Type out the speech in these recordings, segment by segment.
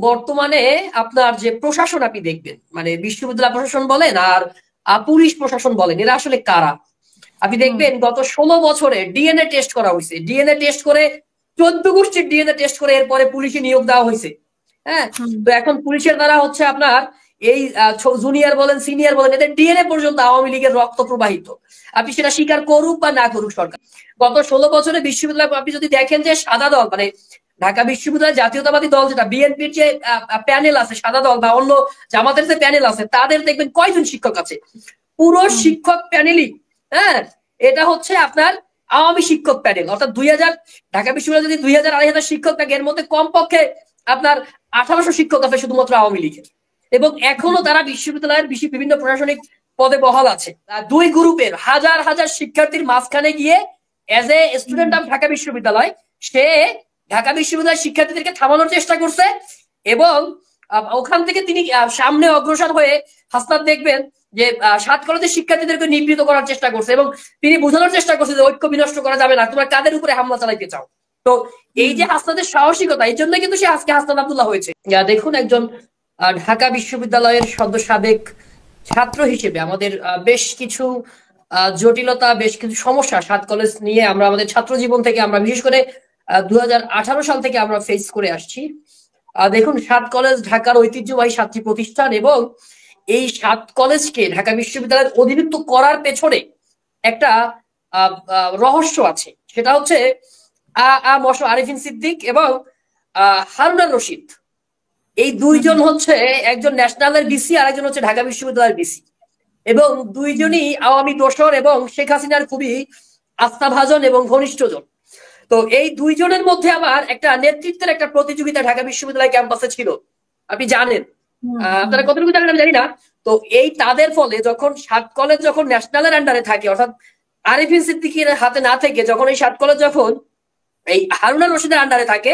বর্তমানে আপনার যে প্রশাসন আপনি দেখবেন, মানে বিশ্ববিদ্যালয় প্রশাসন বলেন আর পুলিশ প্রশাসন বলেন, এরা আসলে কারা? আপনি দেখবেন গত 16 বছরে ডিএনএ টেস্ট করা হয়েছে, ডিএনএ টেস্ট করে 14 গোষ্ঠীর ডিএনএ টেস্ট করে এরপরে পুলিশে নিয়োগ দেওয়া হয়েছে। হ্যাঁ, তো এখন পুলিশের দ্বারা হচ্ছে আপনার এই জুনিয়র বলেন সিনিয়র বলেন এদের ডিএনএ পর্যন্ত আওয়ামী লীগের রক্ত প্রবাহিত। আপনি সেটা স্বীকার করুক বা না করুক সরকার, গত 16 বছরে বিশ্ববিদ্যালয় আপনি যদি দেখেন যে সাদা দল মানে ঢাকা বিশ্ববিদ্যালয় জাতীয়তাবাদী দল যেটা বিএনপির যে প্যানেল আছে সাদা দল বা অন্য জামাতের যে প্যানেল আছে তাদের দেখবেন কয়জন শিক্ষক আছে? পুরো শিক্ষক প্যানেলই, হ্যাঁ, এটা হচ্ছে আপনার আওয়ামী শিক্ষক প্যানেল। অর্থাৎ 2000 ঢাকা বিশ্ববিদ্যালয় যদি 2000-2500 শিক্ষক থাকে এর মধ্যে কমপক্ষে আপনার 1800 শিক্ষক আছে শুধুমাত্র আওয়ামী লীগের। এবং এখনো তারা বিশ্ববিদ্যালয়ের বিভিন্ন প্রশাসনিক পদে বহাল আছে। দুই গ্রুপের হাজার হাজার শিক্ষার্থীর মাঝখানে গিয়ে as a student of Dhaka বিশ্ববিদ্যালয় সে ঢাকা বিশ্ববিদ্যালয়ের শিক্ষার্থীদেরকে থামানোর চেষ্টা করছে এবং ওখান থেকে তিনি সামনে অগ্রসর হয়ে হাসনাত দেখবেন যে 7 কলেজের শিক্ষার্থীদেরকে নিবৃত করার চেষ্টা করছে এবং তিনি বোঝানোর চেষ্টা করছে যে ঐক্য বিনষ্ট করা যাবে না, তোমরা কাদের উপরে হামলা চালাইতে চাও। তো এই যে হাসনাতের সাহসিকতা, এই জন্য কিন্তু সে আজকে হাসনাত আব্দুল্লাহ হয়েছে। দেখুন, একজন ঢাকা বিশ্ববিদ্যালয়ের সাবেক ছাত্র হিসেবে আমাদের বেশ কিছু জটিলতা, বেশ কিছু সমস্যা 7 কলেজ নিয়ে আমরা আমাদের ছাত্র জীবন থেকে আমরা বিশেষ করে 2018 সাল থেকে আমরা ফেস করে আসছি। দেখুন, 7 কলেজ ঢাকার ঐতিহ্যবাহী 7টি প্রতিষ্ঠান এবং এই 7 কলেজকে ঢাকা বিশ্ববিদ্যালয়ের অধিভুক্ত করার পেছনে একটা রহস্য আছে। সেটা হচ্ছে আরিফিন সিদ্দিক এবং হারুনার রশিদ, এই দুইজন হচ্ছে একজন ন্যাশনালের বিসি আর একজন হচ্ছে ঢাকা বিশ্ববিদ্যালয়ের বিসি এবং দুইজনই আওয়ামী দোসর এবং শেখ হাসিনার খুবই আস্থাভাজন এবং ঘনিষ্ঠজন। তো এই দুইজনের মধ্যে আবার একটা নেতৃত্বের একটা প্রতিযোগিতা ঢাকা বিশ্ববিদ্যালয় ক্যাম্পাসে ছিল, আপনি জানেন। আপনারা কতটুকু জানেন আমি জানি না। তো এই তাদের ফলে যখন 7 কলেজ যখন ন্যাশনালের আন্ডারে থাকে, অর্থাৎ আরিফিন সিদ্দিকীর হাতে না থেকে যখন এই 7 কলেজ যখন এই হারুনা রশিদের আন্ডারে থাকে,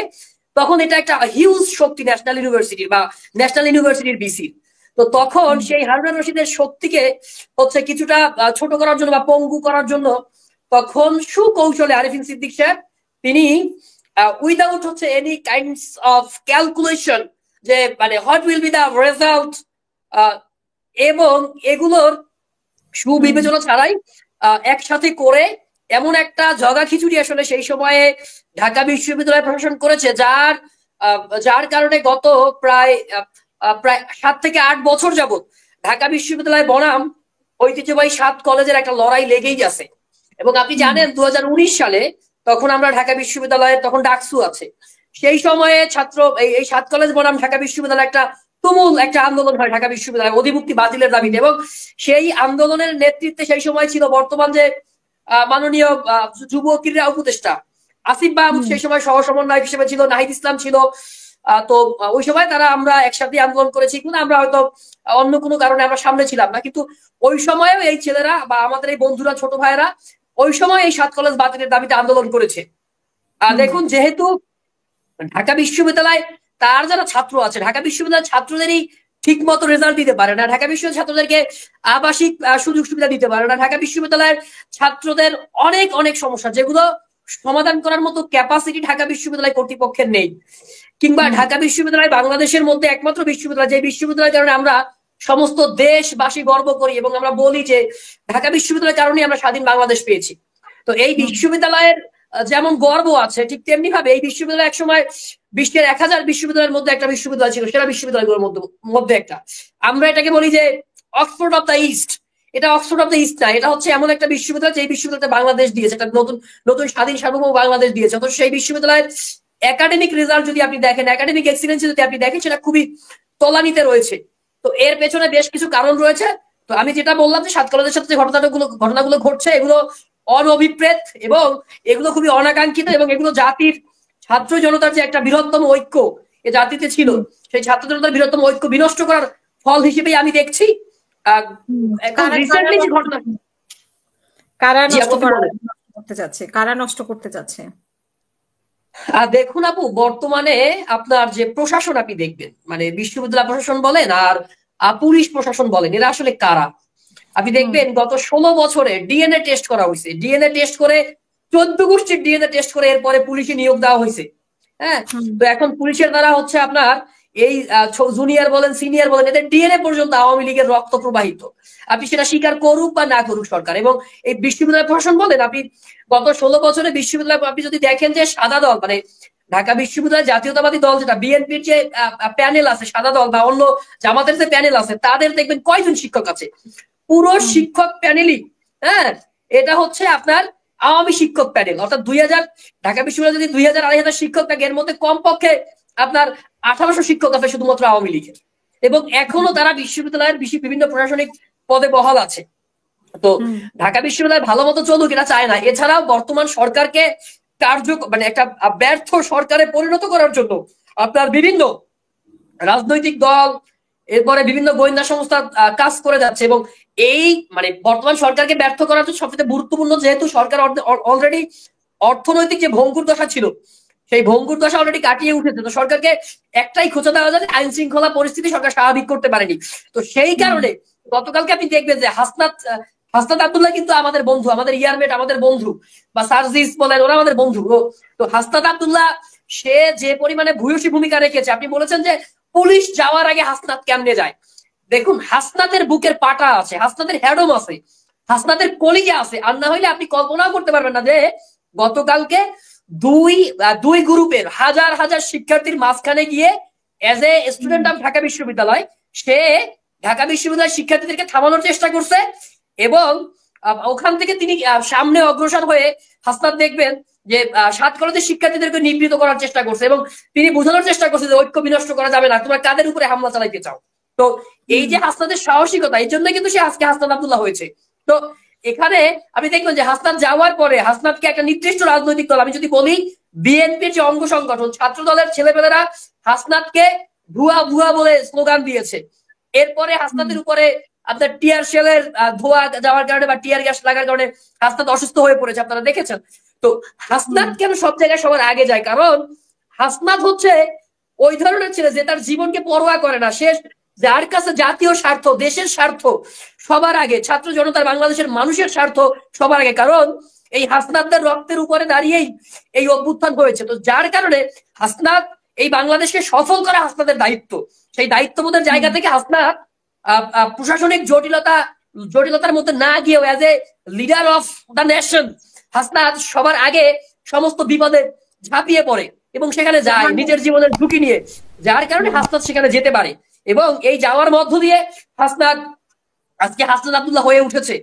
তখন এটা একটা হিউজ শক্তি ন্যাশনাল ইউনিভার্সিটির বা ন্যাশনাল ইউনিভার্সিটির বিসি। তো তখন সেই হারুনা রশিদের শক্তিকে হচ্ছে কিছুটা ছোট করার জন্য বা পঙ্গু করার জন্য তখন সুকৌশলে আরিফিন সিদ্দিক সাহেব তিনি উইদাউট হচ্ছে এনি কাইন্ডস অফ ক্যালকুলেশন যে মানে what will be the result এবং এগুলোর সুবিবেচনা ছাড়াই একসাথে করে এমন একটা জগা খিচুড়ি আসলে সেই সময়ে ঢাকা বিশ্ববিদ্যালয় প্রশাসন করেছে, যার কারণে গত প্রায় 7 থেকে 8 বছর যাবত ঢাকা বিশ্ববিদ্যালয় বনাম ঐতিহ্যবাহী 7 কলেজের একটা লড়াই লেগেই আছে। এবং আপনি জানেন 2019 সালে তখন আমরা ঢাকা বিশ্ববিদ্যালয়ের তখন ডাকসু আছে, সেই সময়ে ছাত্র এই 7 কলেজ বনাম ঢাকা বিশ্ববিদ্যালয় একটা তুমুল একটা আন্দোলন হয় ঢাকা বিশ্ববিদ্যালয় অধিভুক্তি বাতিলের দাবিতে। এবং সেই আন্দোলনের নেতৃত্বে সেই সময় ছিল বর্তমান যে মাননীয় যুব ক্রীড়া উপদেষ্টা আসিফ মাহমুদ, সেই সময় সহ সমন্বয়ক হিসেবে ছিল নাহিদ ইসলাম ছিল। তো ওই সময় তারা আমরা একসাথে আন্দোলন করেছি, কিন্তু আমরা হয়তো অন্য কোনো কারণে আমরা সামনে ছিলাম না, কিন্তু ওই সময়ও এই ছেলেরা বা আমাদের এই বন্ধুরা ছোট ভাইয়েরা ওই সময় এই 7 কলেজ বাতিলের দাবিতে আন্দোলন করেছে। দেখুন, যেহেতু ঢাকা বিশ্ববিদ্যালয় তার যারা ছাত্র আছে, ঢাকা বিশ্ববিদ্যালয়ের ছাত্রদেরই ঠিক মতো রেজাল্ট দিতে পারে না, ঢাকা বিশ্ববিদ্যালয়ের ছাত্রদেরকে আবাসিক সুযোগ সুবিধা দিতে পারে না, ঢাকা বিশ্ববিদ্যালয়ের ছাত্রদের অনেক অনেক সমস্যা যেগুলো সমাধান করার মতো ক্যাপাসিটি ঢাকা বিশ্ববিদ্যালয় কর্তৃপক্ষের নেই। কিংবা ঢাকা বিশ্ববিদ্যালয় বাংলাদেশের মধ্যে একমাত্র বিশ্ববিদ্যালয় যে বিশ্ববিদ্যালয়ের কারণে আমরা সমস্ত দেশবাসী গর্ব করি এবং আমরা বলি যে ঢাকা বিশ্ববিদ্যালয়ের কারণে আমরা স্বাধীন বাংলাদেশ পেয়েছি। তো এই বিশ্ববিদ্যালয়ের যেমন গর্ব আছে ঠিক তেমনি ভাবে এই বিশ্ববিদ্যালয় একসময় বিশ্বের 1000 বিশ্ববিদ্যালয়ের মধ্যে একটা বিশ্ববিদ্যালয় ছিল, সেরা বিশ্ববিদ্যালয়গুলোর মধ্যে একটা। আমরা এটাকে বলি যে অক্সফোর্ড অফ দ্য ইস্ট। এটা অক্সফোর্ড অফ দ্য ইস্ট না, এটা হচ্ছে এমন একটা বিশ্ববিদ্যালয় যে বিশ্ববিদ্যালয়টা বাংলাদেশ দিয়েছে, একটা নতুন স্বাধীন সার্বভৌম বাংলাদেশ দিয়েছে। তো সেই বিশ্ববিদ্যালয়ের একাডেমিক রেজাল্ট যদি আপনি দেখেন, একাডেমিক এক্সিলেন্স যদি আপনি দেখেন, সেটা খুবই তলানিতে রয়েছে। তো এর পেছনে বেশ কিছু কারণ রয়েছে। তো আমি যেটা বললাম যে 7 কলেজের সাথে যে ঘটনাগুলো ঘটছে এগুলো অনভিপ্রেত এবং এগুলো খুবই অনাকাঙ্ক্ষিত এবং এগুলো জাতির ছাত্র জনতার যে একটা বৃহত্তম ঐক্য এ জাতিতে ছিল, সেই ছাত্র জনতার বৃহত্তম ঐক্য বিনষ্ট করার ফল হিসেবেই আমি দেখছি। রিসেন্টলি যে ঘটনা, কারা নষ্ট করতে যাচ্ছে। দেখুন আপু, বর্তমানে আপনার যে প্রশাসন আপনি দেখবেন, মানে বিশ্ববিদ্যালয় প্রশাসন বলেন আর পুলিশ প্রশাসন বলেন, এরা আসলে কারা? আপনি দেখবেন গত 16 বছরে ডিএনএ টেস্ট করা হয়েছে, ডিএনএ টেস্ট করে 14 গোষ্ঠীর ডিএনএ টেস্ট করে এরপরে পুলিশে নিয়োগ দেওয়া হয়েছে। হ্যাঁ, তো এখন পুলিশের দ্বারা হচ্ছে আপনার এই জুনিয়র বলেন সিনিয়র বলেন এদের ডিএনএ পর্যন্ত আওয়ামী লীগের রক্ত প্রবাহিত। আপনি সেটা স্বীকার করুক বা না করুক সরকার। এবং এই বিশ্ববিদ্যালয় প্রশাসন বলেন, আপনি গত 16 বছরে বিশ্ববিদ্যালয় আপনি যদি দেখেন যে সাদা দল মানে ঢাকা বিশ্ববিদ্যালয় জাতীয়তাবাদী দল যেটা বিএনপির যে প্যানেল আছে সাদা দল বা অন্য জামাতের যে প্যানেল আছে তাদের দেখবেন কয়জন শিক্ষক আছে? পুরো শিক্ষক প্যানেলই, হ্যাঁ, এটা হচ্ছে আপনার আওয়ামী শিক্ষক প্যানেল। অর্থাৎ 2000 ঢাকা বিশ্ববিদ্যালয় যদি 2000-2500 শিক্ষক থাকে এর মধ্যে কমপক্ষে আপনার 1800 শিক্ষক আছে শুধুমাত্র আওয়ামী লীগের। এবং এখনো তারা বিশ্ববিদ্যালয়ের বিভিন্ন প্রশাসনিক পদে বহাল আছে। তো ঢাকা বিশ্ববিদ্যালয় ভালো মতো চলুক এটা চায় না। এছাড়াও বর্তমান সরকারকে মানে একটা ব্যর্থ সরকারে পরিণত করার জন্য আপনার বিভিন্ন রাজনৈতিক দল এরপরে বিভিন্ন গোয়েন্দা সংস্থা কাজ করে যাচ্ছে। এবং এই মানে বর্তমান সরকারকে ব্যর্থ করার জন্য সবচেয়ে গুরুত্বপূর্ণ, যেহেতু সরকার অলরেডি অর্থনৈতিক যে ভঙ্গুর দশা ছিল সেই ভঙ্গুর দশা অলরেডি কাটিয়ে উঠেছে, তো সরকারকে একটাই খোঁচা দেওয়া যায়, আইন শৃঙ্খলা পরিস্থিতি সরকার স্বাভাবিক করতে পারেনি। তো সেই কারণে গতকালকে আপনি দেখবেন যে হাসনাত আব্দুল্লাহ কিন্তু আমাদের বন্ধু, আমাদের ইয়ারমেট, আমাদের বন্ধু, বা সার্জিস বলেন ওরা আমাদের বন্ধু। তো হাসনাত আব্দুল্লাহ সে যে পরিমাণে ভূয়সী ভূমিকা রেখেছে, আপনি বলেছেন যে পুলিশ যাওয়ার আগে হাসনাত কেমনে যায়। দেখুন হাসনাতের বুকের পাটা আছে, হাসনাতের হ্যাডম আছে, হাসনাতের কলিজা আছে। আর না হইলে আপনি কল্পনাও করতে পারবেন না যে গতকালকে দুই গ্রুপের হাজার হাজার শিক্ষার্থীর মাঝখানে গিয়ে as a student of Dhaka বিশ্ববিদ্যালয় সে ঢাকা বিশ্ববিদ্যালয়ের শিক্ষার্থীদেরকে থামানোর চেষ্টা করছে। এবং ওখান থেকে তিনি সামনে অগ্রসর হয়ে হাসনাত দেখবেন যে 7 কলেজের শিক্ষার্থীদেরকে নিবৃত করার চেষ্টা করছে এবং তিনি বোঝানোর চেষ্টা করছে যে ঐক্য বিনষ্ট করা যাবে না, তোমরা কাদের উপরে হামলা চালাইতে চাও। তো এই যে হাসনাতের সাহসিকতা, এই জন্য কিন্তু সে আজকে হাসনাত আব্দুল্লাহ হয়েছে। তো এখানে আপনি দেখবেন যে হাসনাত যাওয়ার পরে হাসনাতকে একটা নির্দিষ্ট রাজনৈতিক দল, আমি যদি বলি বিএনপির যে অঙ্গ সংগঠন ছাত্র দলের ছেলেপেলেরা হাসনাতকে ভুয়া ভুয়া বলে স্লোগান দিয়েছে। এরপরে হাসনাতের উপরে আপনার টিয়ার শেলের ধোয়া যাওয়ার কারণে বা টিয়ার গ্যাস লাগার কারণে হাসনাত অসুস্থ হয়ে পড়েছে, আপনারা দেখেছেন। তো হাসনাত কেন সব জায়গায় সবার আগে যায়? কারণ হাসনাত হচ্ছে ওই ধরনের ছেলে যে তার জীবনকে পরোয়া করে না, সে যার কাছে জাতীয় স্বার্থ, দেশের স্বার্থ সবার আগে, ছাত্র জনতার বাংলাদেশের মানুষের স্বার্থ সবার আগে। কারণ এই হাসনাতদের রক্তের উপরে দাঁড়িয়েই এই অভ্যুত্থান হয়েছে। তো যার কারণে হাসনাত এই বাংলাদেশকে সফল করা হাসনাতের দায়িত্ব। সেই দায়িত্ববোধের জায়গা থেকে হাসনাত প্রশাসনিক জটিলতার মধ্যে না গিয়েও as a leader of the nation Hasnat সবার আগে সমস্ত বিপদে ঝাঁপিয়ে পড়ে এবং সেখানে যায় নিজের জীবনের ঝুঁকি নিয়ে, যার কারণে হাসনাত সেখানে যেতে পারে। এবং এই যাওয়ার মধ্য দিয়ে হাসনাত আজকে হাসনাত আব্দুল্লাহ হয়ে উঠেছে।